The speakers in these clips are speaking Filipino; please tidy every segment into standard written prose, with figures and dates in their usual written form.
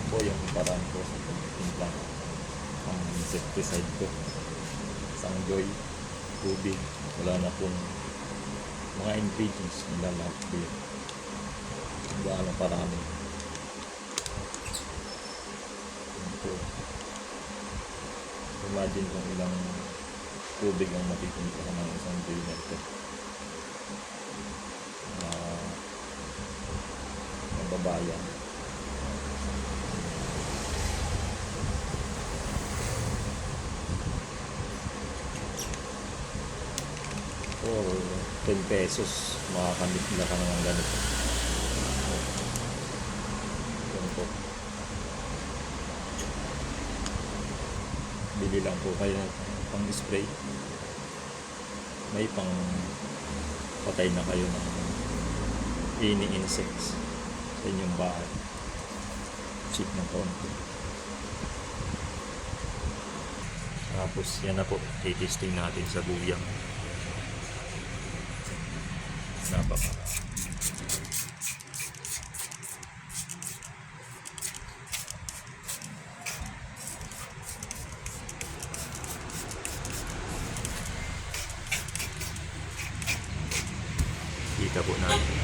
po yung paraan ko sa pagtimpla ang insecticide ko. Sangjoy, tubig, wala na pong mga ingredients, nilalap ko yun. Gaano parami. Ito. Imagine kung ilang tubig ang matitinta ng isang joy na ito. Babayan. For 10 pesos makakamit nila ka ng ganito. Yan po. Bili lang po kayo pang spray. May pang patay na kayo ng any insects sa inyong bahay. Cheap ng konti. Tapos yan na po, i-testing natin sa guyang. Napaka kita po natin.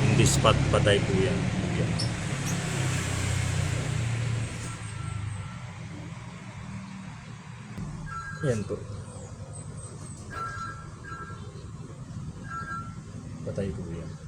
Hindi spot patay po yan. Yan po. Patay po yan.